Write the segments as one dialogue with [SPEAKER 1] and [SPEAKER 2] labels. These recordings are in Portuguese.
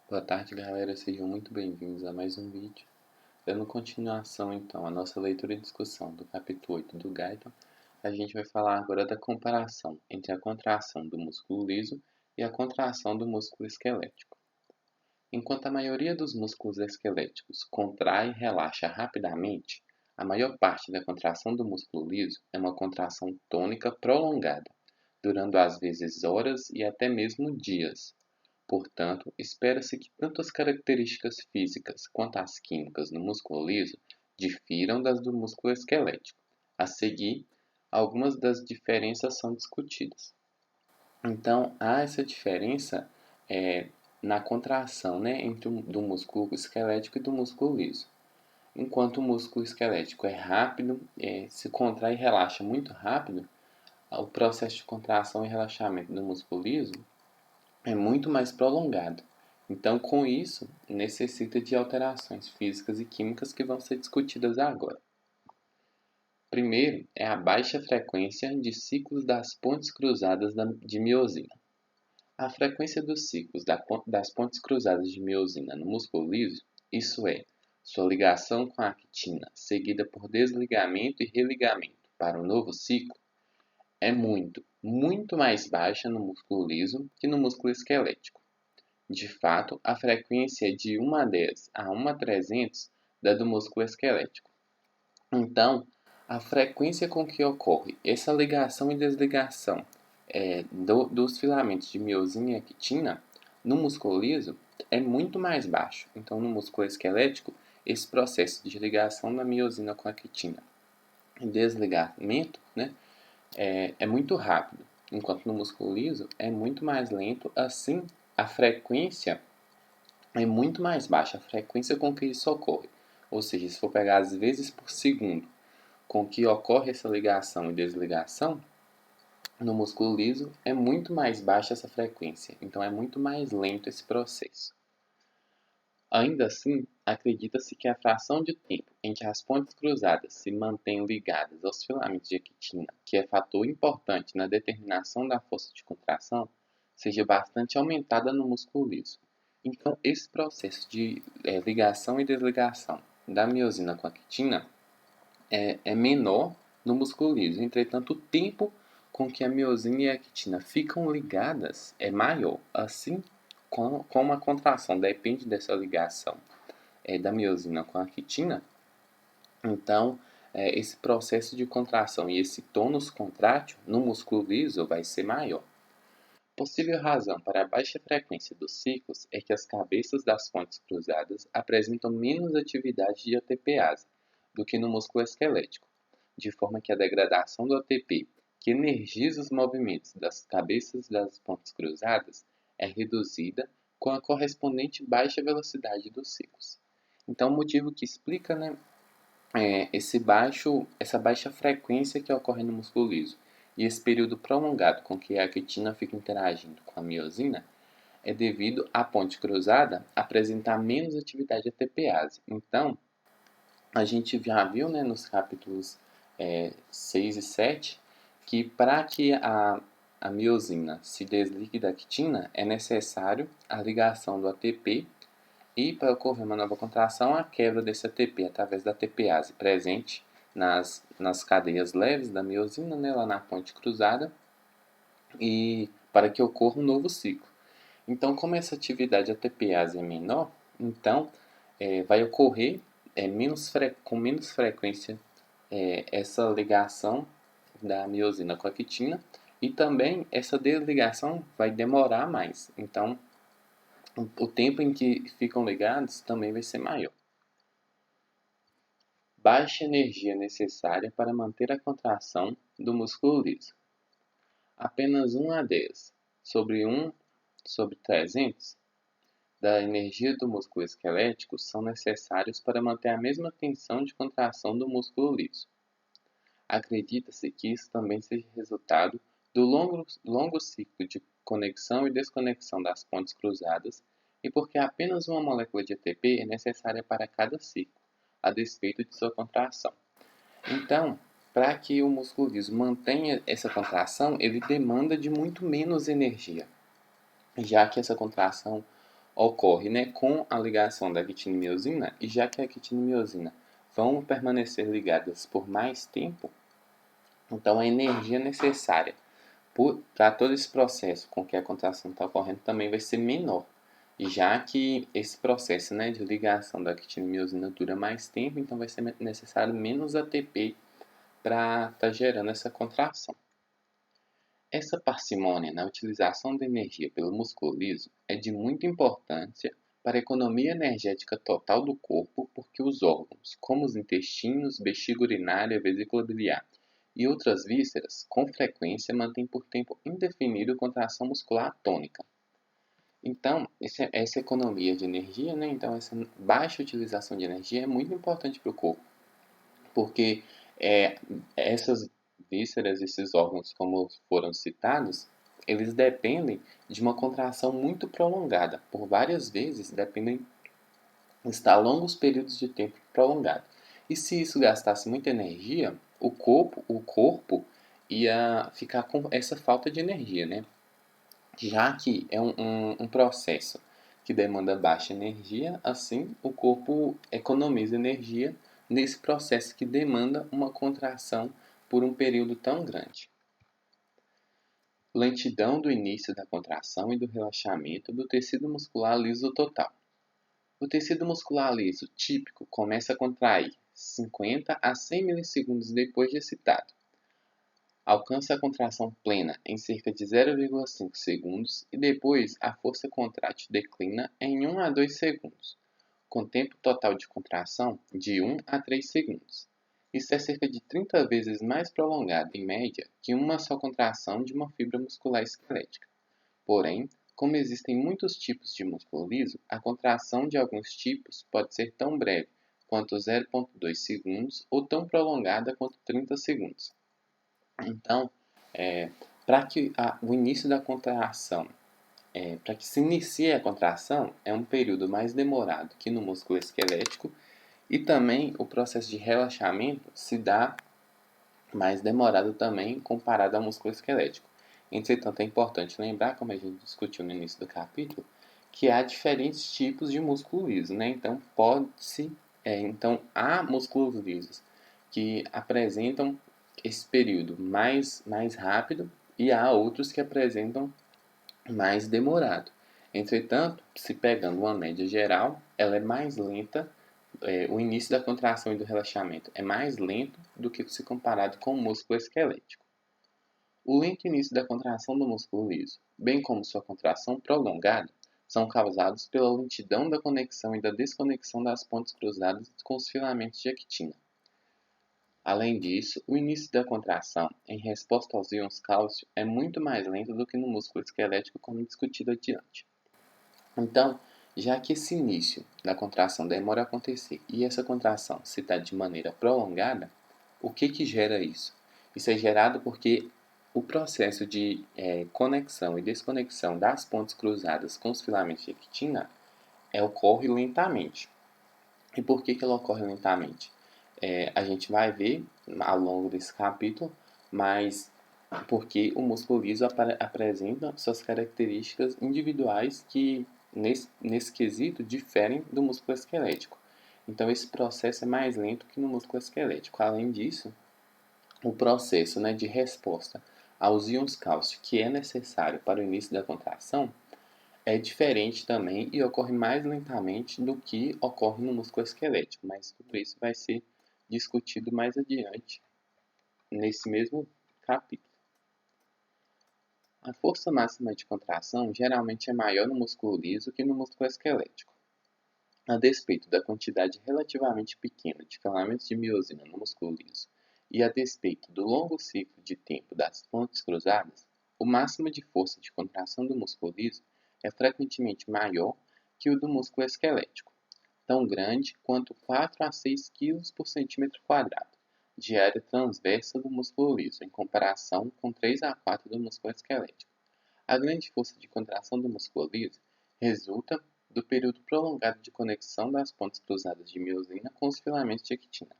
[SPEAKER 1] Boa tarde, galera. Sejam muito bem-vindos a mais um vídeo. Dando continuação, então, à nossa leitura e discussão do capítulo 8 do Guyton, a gente vai falar agora da comparação entre a contração do músculo liso e a contração do músculo esquelético. Enquanto a maioria dos músculos esqueléticos contrai e relaxa rapidamente, a maior parte da contração do músculo liso é uma contração tônica prolongada, durando às vezes horas e até mesmo dias. Portanto, espera-se que tanto as características físicas quanto as químicas no músculo liso difiram das do músculo esquelético. A seguir, algumas das diferenças são discutidas. Então, há essa diferença na contração, né, do músculo esquelético e do músculo liso. Enquanto o músculo esquelético é rápido, se contrai e relaxa muito rápido, o processo de contração e relaxamento do músculo liso é muito mais prolongado. Então, com isso, necessita de alterações físicas e químicas que vão ser discutidas agora. Primeiro é a baixa frequência de ciclos das pontes cruzadas de miosina. A frequência dos ciclos das pontes cruzadas de miosina no músculo liso, isso é, sua ligação com a actina seguida por desligamento e religamento para um novo ciclo, é muito mais baixa no músculo liso que no músculo esquelético. De fato, a frequência é de 1 a 10 a 1 a 300 da do músculo esquelético. Então, a frequência com que ocorre essa ligação e desligação dos filamentos de miosina e actina no músculo liso é muito mais baixo. Então, no músculo esquelético, esse processo de ligação da miosina com a actina e desligamento, né, é muito rápido, enquanto no músculo liso é muito mais lento. Assim, a frequência é muito mais baixa, a frequência com que isso ocorre. Ou seja, se for pegar as vezes por segundo com que ocorre essa ligação e desligação, no músculo liso é muito mais baixa essa frequência, então é muito mais lento esse processo. Ainda assim, acredita-se que a fração de tempo em que as pontes cruzadas se mantêm ligadas aos filamentos de actina, que é fator importante na determinação da força de contração, seja bastante aumentada no músculo liso. Então, esse processo de ligação e desligação da miosina com a actina é menor no músculo liso. Entretanto, o tempo com que a miosina e a actina ficam ligadas é maior. Assim, como a contração depende dessa ligação da miosina com a actina, então esse processo de contração e esse tônus contrátil no músculo liso vai ser maior. Possível razão para a baixa frequência dos ciclos é que as cabeças das pontes cruzadas apresentam menos atividade de ATPase do que no músculo esquelético, de forma que a degradação do ATP, que energiza os movimentos das cabeças das pontes cruzadas, é reduzida com a correspondente baixa velocidade dos ciclos. Então, o motivo que explica, né, essa baixa frequência que ocorre no músculo liso e esse período prolongado com que a actina fica interagindo com a miosina é devido à ponte cruzada apresentar menos atividade ATPase. Então, a gente já viu, né, nos capítulos 6 e 7 que para que a miosina se desligue da actina é necessário a ligação do ATP e, para ocorrer uma nova contração, a quebra desse ATP através da ATPase presente nas cadeias leves da miosina, né, lá na ponte cruzada, e para que ocorra um novo ciclo. Então, como essa atividade ATPase é menor, então vai ocorrer com menos frequência essa ligação da miosina com a actina, e também essa desligação vai demorar mais. Então, o tempo em que ficam ligados também vai ser maior. Baixa energia necessária para manter a contração do músculo liso. Apenas 1 a 10 sobre 1 sobre 300 da energia do músculo esquelético são necessários para manter a mesma tensão de contração do músculo liso. Acredita-se que isso também seja resultado do longo ciclo de conexão e desconexão das pontes cruzadas e porque apenas uma molécula de ATP é necessária para cada ciclo, a despeito de sua contração. Então, para que o músculo liso mantenha essa contração, ele demanda de muito menos energia, já que essa contração ocorre, né, com a ligação da actina e miosina, e já que a actina e miosina vão permanecer ligadas por mais tempo, então a energia necessária para todo esse processo com que a contração está ocorrendo também vai ser menor, já que esse processo, né, de ligação da actina e miosina dura mais tempo, então vai ser necessário menos ATP para estar gerando essa contração. Essa parcimônia na utilização da energia pelo músculo liso é de muita importância para a economia energética total do corpo, porque os órgãos, como os intestinos, bexiga urinária, vesícula biliar e outras vísceras, com frequência mantêm por tempo indefinido contração muscular tônica. Então, essa economia de energia, né? Então, essa baixa utilização de energia é muito importante para o corpo, porque essas vísceras, esses órgãos, como foram citados, eles dependem de uma contração muito prolongada. Por várias vezes, dependem de estar longos períodos de tempo prolongado. E se isso gastasse muita energia, o corpo ia ficar com essa falta de energia, né? Já que é um processo que demanda baixa energia, assim o corpo economiza energia nesse processo que demanda uma contração por um período tão grande. Lentidão do início da contração e do relaxamento do tecido muscular liso total. O tecido muscular liso típico começa a contrair 50 a 100 milissegundos depois de excitado. Alcança a contração plena em cerca de 0,5 segundos e depois a força contrátil declina em 1 a 2 segundos, com tempo total de contração de 1 a 3 segundos. Isso é cerca de 30 vezes mais prolongado, em média, que uma só contração de uma fibra muscular esquelética. Porém, como existem muitos tipos de músculo liso, a contração de alguns tipos pode ser tão breve quanto 0,2 segundos ou tão prolongada quanto 30 segundos. Então, para que o início da contração, para que se inicie a contração, é um período mais demorado que no músculo esquelético e também o processo de relaxamento se dá mais demorado também comparado ao músculo esquelético. Entretanto, é importante lembrar, como a gente discutiu no início do capítulo, que há diferentes tipos de músculo liso, né? Então, então há músculos lisos que apresentam esse período mais rápido e há outros que apresentam mais demorado. Entretanto, se pegando uma média geral, ela é mais lenta, o início da contração e do relaxamento é mais lento do que se comparado com o músculo esquelético. O lento início da contração do músculo liso, bem como sua contração prolongada, são causados pela lentidão da conexão e da desconexão das pontes cruzadas com os filamentos de actina. Além disso, o início da contração, em resposta aos íons cálcio, é muito mais lento do que no músculo esquelético, como discutido adiante. Então, já que esse início da contração demora a acontecer e essa contração se dá de maneira prolongada, o que gera isso? Isso é gerado porque o processo de conexão e desconexão das pontes cruzadas com os filamentos de actina ocorre lentamente. E por que ela ocorre lentamente? A gente vai ver ao longo desse capítulo, mas porque o músculo liso apresenta suas características individuais que, nesse quesito, diferem do músculo esquelético. Então, esse processo é mais lento que no músculo esquelético. Além disso, o processo, né, de resposta aos íons cálcio que é necessário para o início da contração é diferente também e ocorre mais lentamente do que ocorre no músculo esquelético, mas tudo isso vai ser discutido mais adiante nesse mesmo capítulo. A força máxima de contração geralmente é maior no músculo liso que no músculo esquelético. A despeito da quantidade relativamente pequena de filamentos de miosina no músculo liso e a despeito do longo ciclo de tempo das pontes cruzadas, o máximo de força de contração do músculo liso é frequentemente maior que o do músculo esquelético, tão grande quanto 4 a 6 kg por centímetro quadrado de área transversa do músculo liso, em comparação com 3 a 4 do músculo esquelético. A grande força de contração do músculo liso resulta do período prolongado de conexão das pontes cruzadas de miosina com os filamentos de actina.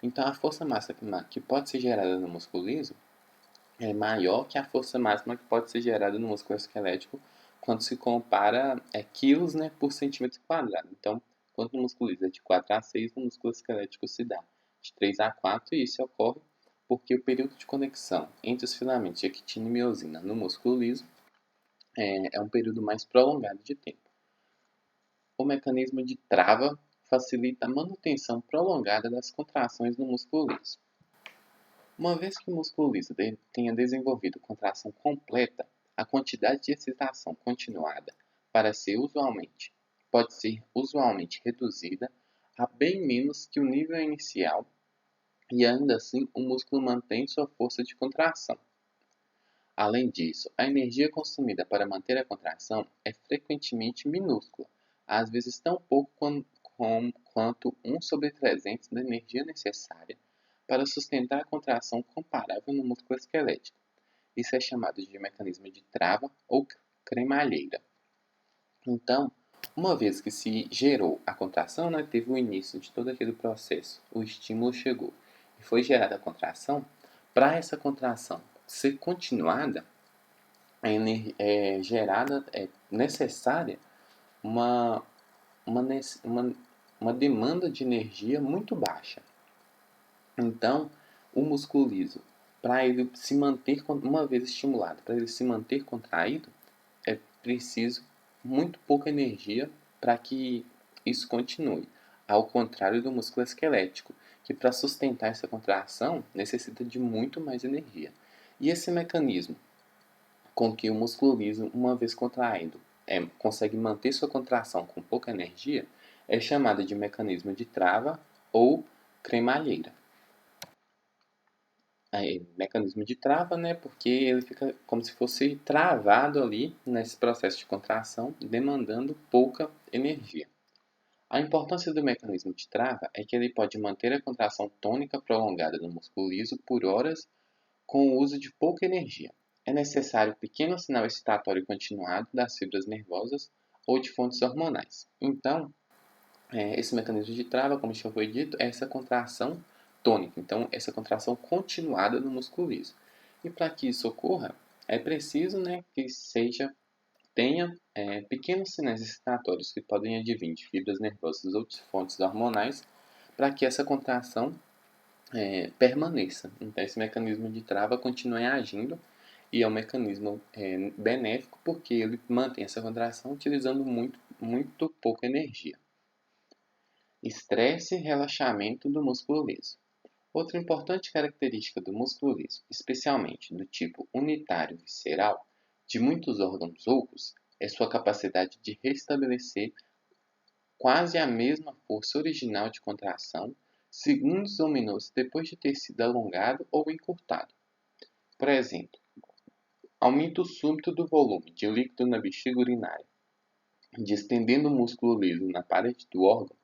[SPEAKER 1] Então, a força máxima que pode ser gerada no músculo liso é maior que a força máxima que pode ser gerada no músculo esquelético quando se compara quilos, né, por centímetro quadrado. Então, quando no músculo liso é de 4 a 6, no músculo esquelético se dá de 3 a 4, e isso ocorre porque o período de conexão entre os filamentos de actina e miosina no músculo liso é um período mais prolongado de tempo. O mecanismo de trava facilita a manutenção prolongada das contrações no músculo liso. Uma vez que o músculo liso tenha desenvolvido contração completa, a quantidade de excitação continuada pode ser usualmente reduzida a bem menos que o nível inicial, e ainda assim o músculo mantém sua força de contração. Além disso, a energia consumida para manter a contração é frequentemente minúscula, às vezes tão pouco quanto 1/300 da energia necessária para sustentar a contração comparável no músculo esquelético. Isso é chamado de mecanismo de trava ou cremalheira. Então, uma vez que se gerou a contração, né, teve o início de todo aquele processo, o estímulo chegou e foi gerada a contração. Para essa contração ser continuada, é necessária uma, uma demanda de energia muito baixa. Então, o músculo liso, para ele se manter, uma vez estimulado, para ele se manter contraído, é preciso muito pouca energia para que isso continue. Ao contrário do músculo esquelético, que para sustentar essa contração necessita de muito mais energia. E esse mecanismo com que o músculo liso, uma vez contraído, consegue manter sua contração com pouca energia, é chamado de mecanismo de trava ou cremalheira. Mecanismo de trava, né? Porque ele fica como se fosse travado ali nesse processo de contração, demandando pouca energia. A importância do mecanismo de trava é que ele pode manter a contração tônica prolongada do músculo liso por horas com o uso de pouca energia. É necessário pequeno sinal excitatório continuado das fibras nervosas ou de fontes hormonais. Então, esse mecanismo de trava, como já foi dito, é essa contração tônica. Então, essa contração continuada no músculo liso. E para que isso ocorra, é preciso, né, que tenha pequenos sinais excitatórios que podem advir de fibras nervosas ou de fontes hormonais para que essa contração permaneça. Então, esse mecanismo de trava continue agindo e é um mecanismo benéfico porque ele mantém essa contração utilizando muito pouca energia. Estresse e relaxamento do músculo liso. Outra importante característica do músculo liso, especialmente do tipo unitário visceral, de muitos órgãos ocos, é sua capacidade de restabelecer quase a mesma força original de contração segundos ou minutos depois de ter sido alongado ou encurtado. Por exemplo, aumento súbito do volume de líquido na bexiga urinária, distendendo o músculo liso na parede do órgão,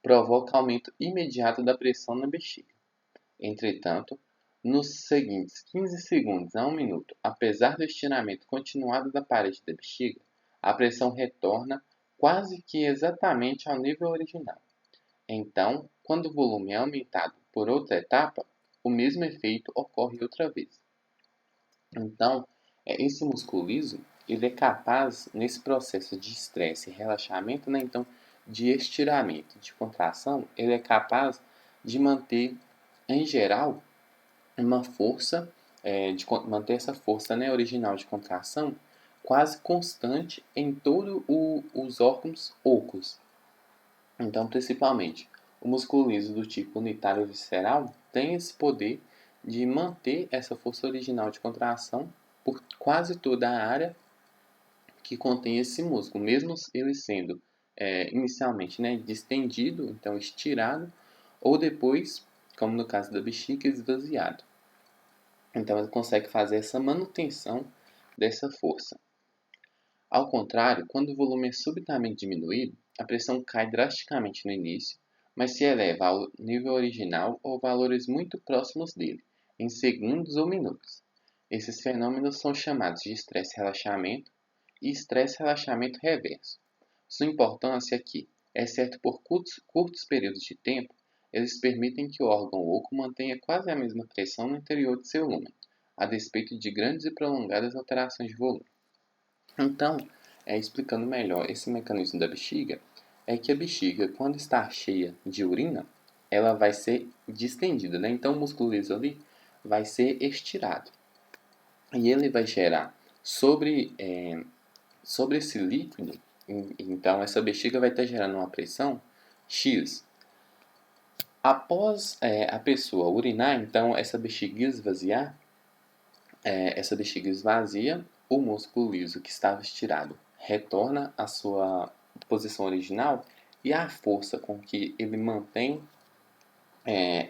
[SPEAKER 1] provoca aumento imediato da pressão na bexiga. Entretanto, nos seguintes 15 segundos a 1 minuto, apesar do estiramento continuado da parede da bexiga, a pressão retorna quase que exatamente ao nível original. Então, quando o volume é aumentado por outra etapa, o mesmo efeito ocorre outra vez. Então, esse músculo liso, ele é capaz, nesse processo de estresse e relaxamento, né, então, de estiramento, de contração, ele é capaz de manter, em geral, uma força, manter essa força, né, original de contração quase constante em todos os órgãos ocos. Então, principalmente, o músculo liso do tipo unitário visceral tem esse poder de manter essa força original de contração por quase toda a área que contém esse músculo, mesmo ele sendo inicialmente, né, distendido, então estirado, ou depois, como no caso da bexiga, esvaziado. Então ele consegue fazer essa manutenção dessa força. Ao contrário, quando o volume é subitamente diminuído, a pressão cai drasticamente no início, mas se eleva ao nível original ou valores muito próximos dele, em segundos ou minutos. Esses fenômenos são chamados de estresse-relaxamento e estresse-relaxamento reverso. Sua importância aqui, exceto por curtos períodos de tempo, eles permitem que o órgão oco mantenha quase a mesma pressão no interior de seu lúmen, a despeito de grandes e prolongadas alterações de volume. Então, explicando melhor esse mecanismo da bexiga, é que a bexiga, quando está cheia de urina, ela vai ser distendida, né? Então o músculo liso ali vai ser estirado. E ele vai gerar sobre esse líquido, então essa bexiga vai estar gerando uma pressão X. Após a pessoa urinar, então essa bexiga esvaziar, essa bexiga esvazia, o músculo liso que estava estirado retorna à sua posição original e a força com que ele mantém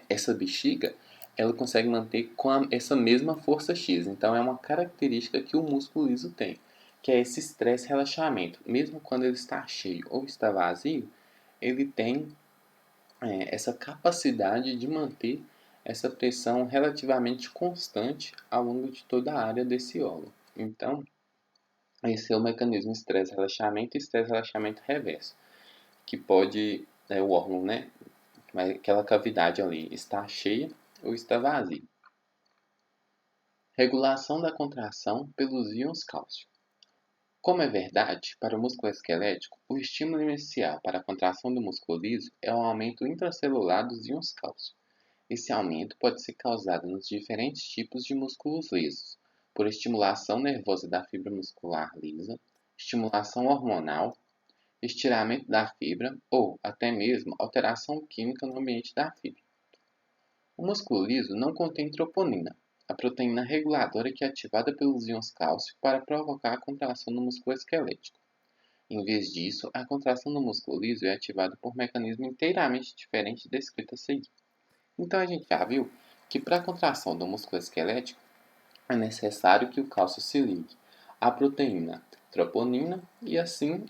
[SPEAKER 1] essa bexiga, ela consegue manter com essa mesma força X. Então é uma característica que o músculo liso tem, que é esse estresse relaxamento. Mesmo quando ele está cheio ou está vazio, ele tem essa capacidade de manter essa pressão relativamente constante ao longo de toda a área desse órgão. Então, esse é o mecanismo estresse-relaxamento e estresse-relaxamento reverso, que pode, o órgão, né, aquela cavidade ali está cheia ou está vazia. Regulação da contração pelos íons cálcio. Como é verdade, para o músculo esquelético, o estímulo inicial para a contração do músculo liso é o aumento intracelular dos íons cálcio. Esse aumento pode ser causado nos diferentes tipos de músculos lisos, por estimulação nervosa da fibra muscular lisa, estimulação hormonal, estiramento da fibra ou até mesmo alteração química no ambiente da fibra. O músculo liso não contém troponina, a proteína reguladora que é ativada pelos íons cálcio para provocar a contração do músculo esquelético. Em vez disso, a contração do músculo liso é ativada por mecanismo inteiramente diferente descrito a seguir. Então a gente já viu que para a contração do músculo esquelético é necessário que o cálcio se ligue à proteína troponina e assim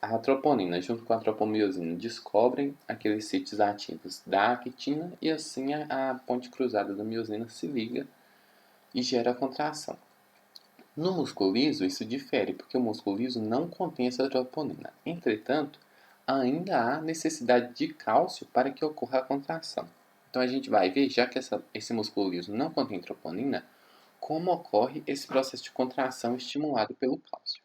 [SPEAKER 1] a troponina junto com a tropomiosina descobrem aqueles sítios ativos da actina e assim a ponte cruzada da miosina se liga e gera a contração. No músculo liso isso difere porque o músculo liso não contém essa troponina. Entretanto, ainda há necessidade de cálcio para que ocorra a contração. Então a gente vai ver, já que esse músculo liso não contém troponina, como ocorre esse processo de contração estimulado pelo cálcio.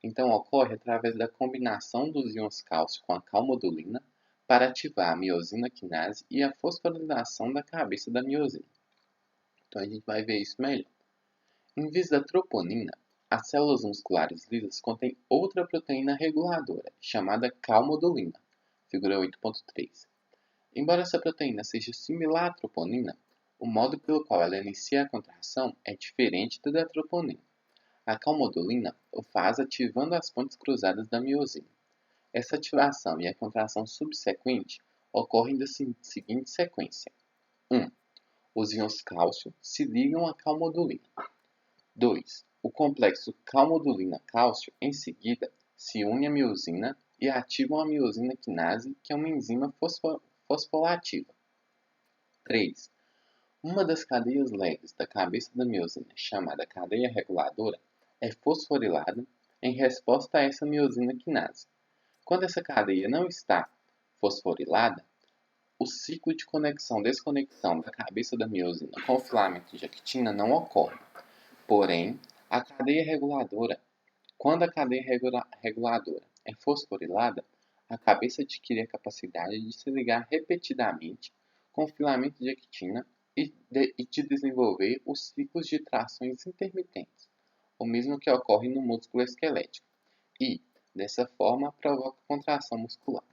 [SPEAKER 1] Então ocorre através da combinação dos íons cálcio com a calmodulina para ativar a miosina quinase e a fosforilação da cabeça da miosina. Então a gente vai ver isso melhor. Em vez da troponina, as células musculares lisas contêm outra proteína reguladora, chamada calmodulina, figura 8.3. Embora essa proteína seja similar à troponina, o modo pelo qual ela inicia a contração é diferente do da troponina. A calmodulina o faz ativando as pontes cruzadas da miosina. Essa ativação e a contração subsequente ocorrem da seguinte sequência. 1. Os íons cálcio se ligam à calmodulina. 2. O complexo calmodulina-cálcio, em seguida, se une à miosina e ativam a miosina quinase, que é uma enzima fosfolativa. 3. Uma das cadeias leves da cabeça da miosina, chamada cadeia reguladora, é fosforilada em resposta a essa miosina quinase. Quando essa cadeia não está fosforilada, o ciclo de conexão-desconexão da cabeça da miosina com o filamento de actina não ocorre. Porém, quando a cadeia reguladora é fosforilada, a cabeça adquire a capacidade de se ligar repetidamente com o filamento de actina e de desenvolver os ciclos de trações intermitentes, o mesmo que ocorre no músculo esquelético, e, dessa forma, provoca contração muscular.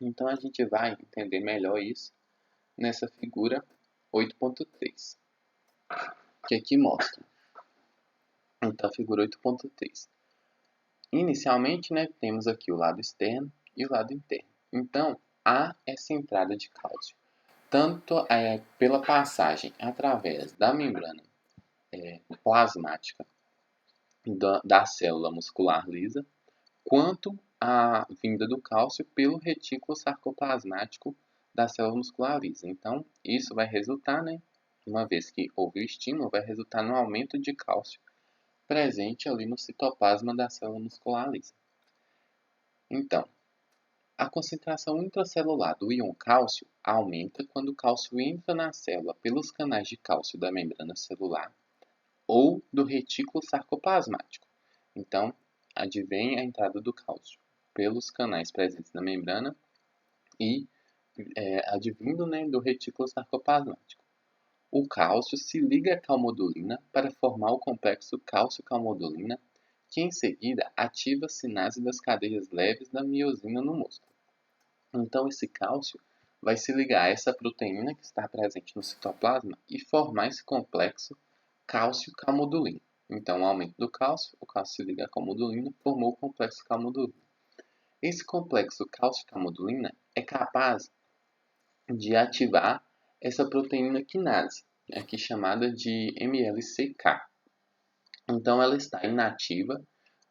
[SPEAKER 1] Então a gente vai entender melhor isso nessa figura 8.3, que aqui mostra. Então, a figura 8.3. Inicialmente, né, temos aqui o lado externo e o lado interno. Então, há essa entrada de cálcio, tanto pela passagem através da membrana plasmática da célula muscular lisa, quanto a vinda do cálcio pelo retículo sarcoplasmático da célula muscular lisa. Então, isso vai resultar, né, uma vez que houve o estímulo, vai resultar no aumento de cálcio presente ali no citoplasma da célula muscular lisa. Então, a concentração intracelular do íon cálcio aumenta quando o cálcio entra na célula pelos canais de cálcio da membrana celular ou do retículo sarcoplasmático. Então, advém a entrada do cálcio pelos canais presentes na membrana e advindo, né, do retículo sarcoplasmático. O cálcio se liga à calmodulina para formar o complexo cálcio-calmodulina, que em seguida ativa a sinase das cadeias leves da miosina no músculo. Então, esse cálcio vai se ligar a essa proteína que está presente no citoplasma e formar esse complexo cálcio-calmodulina. Então, o aumento do cálcio, o cálcio se liga à calmodulina, formou o complexo calmodulina. Esse complexo cálcio-calmodulina é capaz de ativar essa proteína quinase, aqui chamada de MLCK. Então, ela está inativa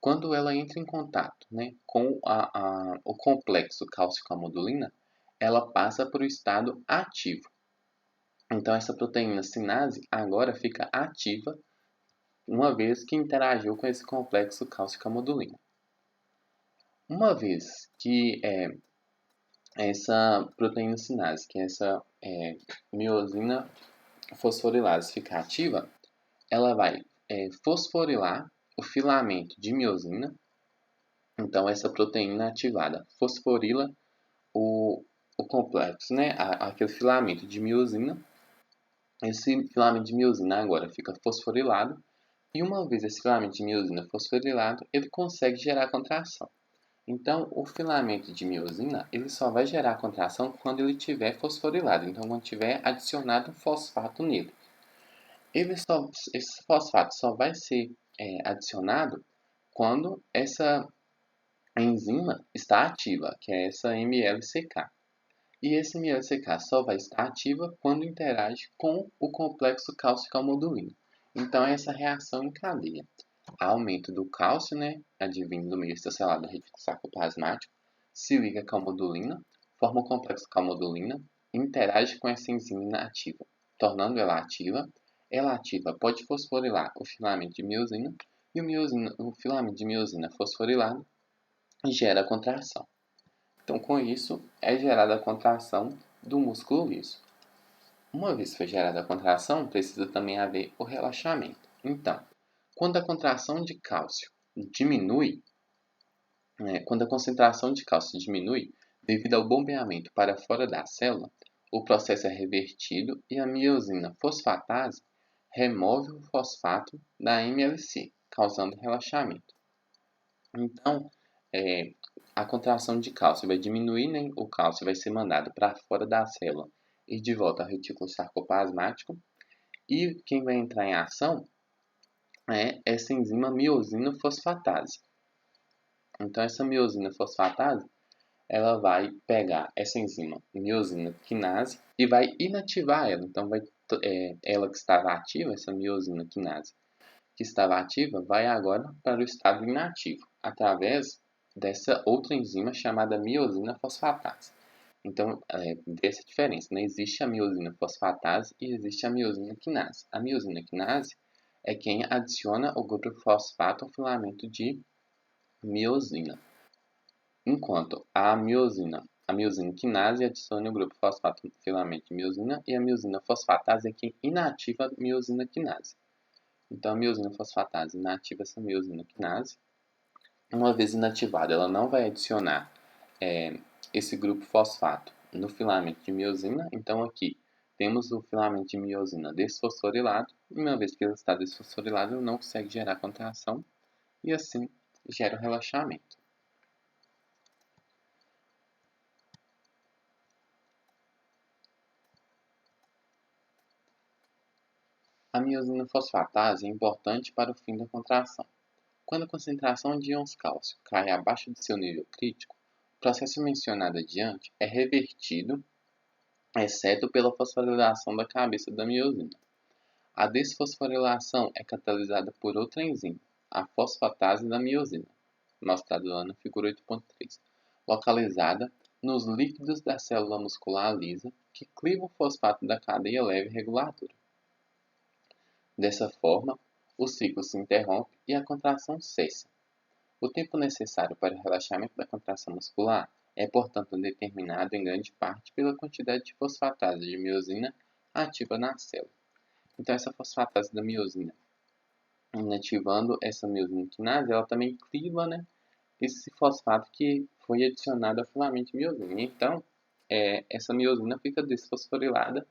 [SPEAKER 1] quando ela entra em contato, né, com o complexo cálcio-calmodulina, ela passa para o estado ativo. Então, essa proteína sinase agora fica ativa uma vez que interagiu com esse complexo cálcio-calmodulina. Uma vez que essa proteína sinase, que é essa miosina fosforilase fica ativa, ela vai fosforilar o filamento de miosina. Então, essa proteína ativada fosforila o complexo, né? Aquele filamento de miosina. Esse filamento de miosina agora fica fosforilado. E uma vez esse filamento de miosina fosforilado, ele consegue gerar contração. Então, o filamento de miosina ele só vai gerar contração quando ele estiver fosforilado. Então, quando tiver adicionado um fosfato nele. Esse fosfato só vai ser adicionado quando essa enzima está ativa, que é essa MLCK. E esse MLCK só vai estar ativa quando interage com o complexo cálcio-calmodulina. Então, essa reação em cadeia. Aumento do cálcio, né, advindo do meio extracelular do retículo sarcoplasmático, se liga à calmodulina, forma o complexo calmodulina, interage com essa enzima inativa, tornando ela ativa. Ela ativa pode fosforilar o filamento de miosina e o filamento de miosina fosforilado gera contração. Então, com isso, é gerada a contração do músculo liso. Uma vez que foi gerada a contração, precisa também haver o relaxamento. Então, quando a contração de cálcio diminui, quando a concentração de cálcio diminui devido ao bombeamento para fora da célula, o processo é revertido e a miosina fosfatase remove o fosfato da MLC, causando relaxamento. Então, a contração de cálcio vai diminuir, né? O cálcio vai ser mandado para fora da célula e de volta ao retículo sarcoplasmático. E quem vai entrar em ação é essa enzima miosina fosfatase. Então, essa miosina fosfatase ela vai pegar essa enzima miosina quinase e vai inativar ela. Então, ela que estava ativa, essa miosina quinase que estava ativa, vai agora para o estado inativo, através dessa outra enzima chamada miosina fosfatase. Então, dessa diferença, né? Existe a miosina fosfatase e existe a miosina quinase. A miosina quinase é quem adiciona o grupo fosfato ao filamento de miosina, enquanto a miosina quinase adiciona o grupo fosfato ao filamento de miosina e a miosina fosfatase é quem inativa a miosina quinase. Então, a miosina fosfatase inativa essa miosina quinase. Uma vez inativada, ela não vai adicionar esse grupo fosfato no filamento de miosina. Então, aqui temos o filamento de miosina desfosforilado. E uma vez que ele está desfosforilado, ele não consegue gerar contração e assim gera o relaxamento. A miosina fosfatase é importante para o fim da contração. Quando a concentração de íons cálcio cai abaixo de seu nível crítico, o processo mencionado adiante é revertido, exceto pela fosforilação da cabeça da miosina. A desfosforilação é catalisada por outra enzima, a fosfatase da miosina, mostrado lá na figura 8.3, localizada nos líquidos da célula muscular lisa que clivam o fosfato da cadeia leve reguladora. Dessa forma, o ciclo se interrompe e a contração cessa. O tempo necessário para o relaxamento da contração muscular é, portanto, determinado em grande parte pela quantidade de fosfatase de miosina ativa na célula. Então, essa fosfatase da miosina inativando essa miosina quinase, ela também cliva, né, esse fosfato que foi adicionado ao filamento de miosina. Então, essa miosina fica desfosforilada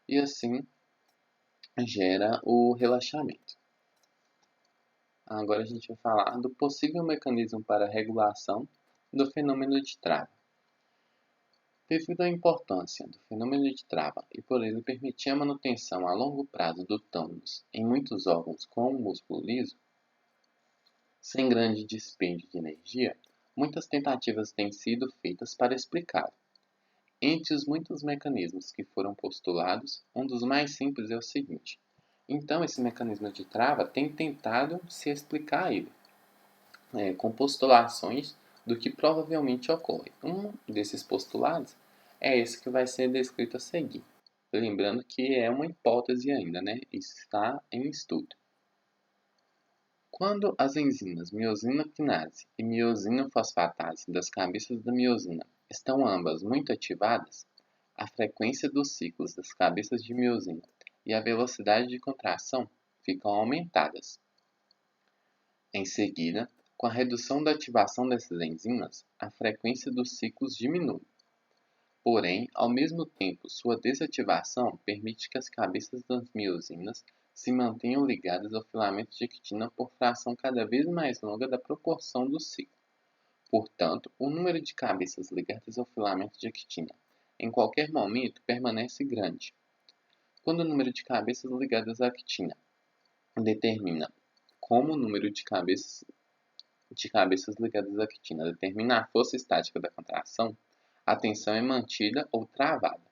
[SPEAKER 1] e assim gera o relaxamento. Agora a gente vai falar do possível mecanismo para a regulação do fenômeno de trava. Devido à importância do fenômeno de trava e por ele permitir a manutenção a longo prazo do tônus em muitos órgãos como o músculo liso, sem grande dispêndio de energia, muitas tentativas têm sido feitas para explicá-lo. Entre os muitos mecanismos que foram postulados, um dos mais simples é o seguinte. Então, esse mecanismo de trava tem tentado se explicar ele, com postulações do que provavelmente ocorre. Um desses postulados é esse que vai ser descrito a seguir. Lembrando que é uma hipótese ainda, né? Está em estudo. Quando as enzimas miosina quinase e miosina fosfatase das cabeças da miosina estão ambas muito ativadas, a frequência dos ciclos das cabeças de miosina e a velocidade de contração ficam aumentadas. Em seguida, com a redução da ativação dessas enzimas, a frequência dos ciclos diminui. Porém, ao mesmo tempo, sua desativação permite que as cabeças das miosinas se mantenham ligadas ao filamento de actina por fração cada vez mais longa da proporção do ciclo. Portanto, o número de cabeças ligadas ao filamento de actina em qualquer momento permanece grande. Quando o número de cabeças ligadas à actina determina como o número de cabeças ligadas à actina determina a força estática da contração, a tensão é mantida ou travada.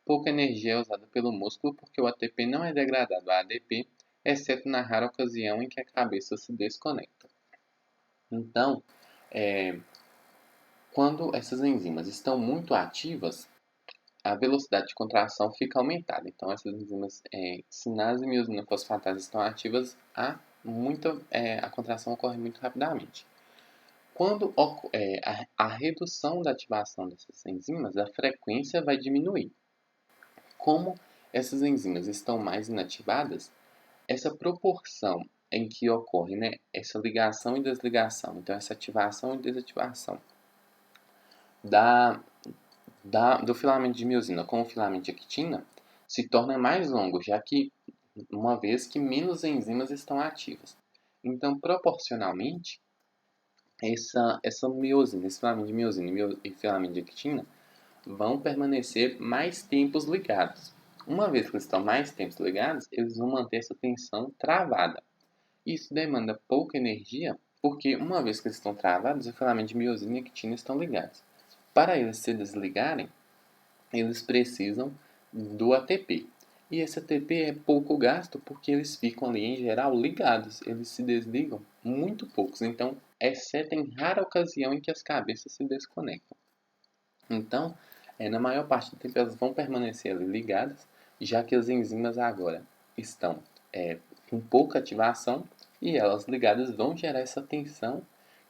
[SPEAKER 1] Pouca energia é usada pelo músculo porque o ATP não é degradado a ADP, exceto na rara ocasião em que a cabeça se desconecta. Então, quando essas enzimas estão muito ativas, a velocidade de contração fica aumentada. Então, essas enzimas sinase e miosina fosfatase estão ativas, a contração ocorre muito rapidamente. Quando a redução da ativação dessas enzimas, a frequência vai diminuir. Como essas enzimas estão mais inativadas, essa proporção em que ocorre, né, essa ligação e desligação, então essa ativação e desativação do filamento de miosina com o filamento de actina se torna mais longo, já que uma vez que menos enzimas estão ativas. Então, proporcionalmente, essa miosina, esse filamento de miosina e filamento de actina vão permanecer mais tempos ligados. Uma vez que eles estão mais tempos ligados, eles vão manter essa tensão travada. Isso demanda pouca energia, porque uma vez que eles estão travados, o filamento de miosina e actina estão ligados. Para eles se desligarem, eles precisam do ATP. E esse ATP é pouco gasto porque eles ficam ali, em geral, ligados. Eles se desligam muito poucos. Então, exceto em rara ocasião em que as cabeças se desconectam. Então, na maior parte do tempo, elas vão permanecer ali ligadas, já que as enzimas agora estão com pouca ativação e elas ligadas vão gerar essa tensão,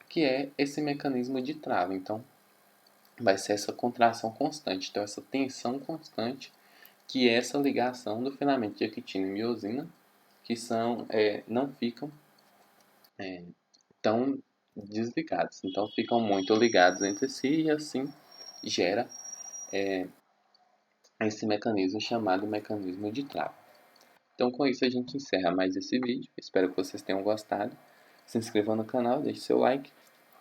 [SPEAKER 1] que é esse mecanismo de trava. Então, vai ser essa contração constante. Então, essa tensão constante, que é essa ligação do filamento de actina e miosina, que não ficam tão desligados. Então, ficam muito ligados entre si e assim gera esse mecanismo chamado mecanismo de trava. Então, com isso, a gente encerra mais esse vídeo. Espero que vocês tenham gostado. Se inscrevam no canal, deixe seu like,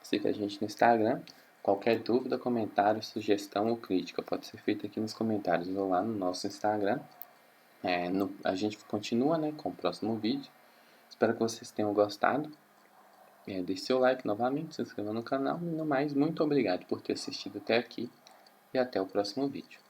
[SPEAKER 1] siga a gente no Instagram. Qualquer dúvida, comentário, sugestão ou crítica pode ser feita aqui nos comentários ou lá no nosso Instagram. A gente continua, né, com o próximo vídeo. Espero que vocês tenham gostado. Deixe seu like novamente, se inscreva no canal. E no mais, muito obrigado por ter assistido até aqui e até o próximo vídeo.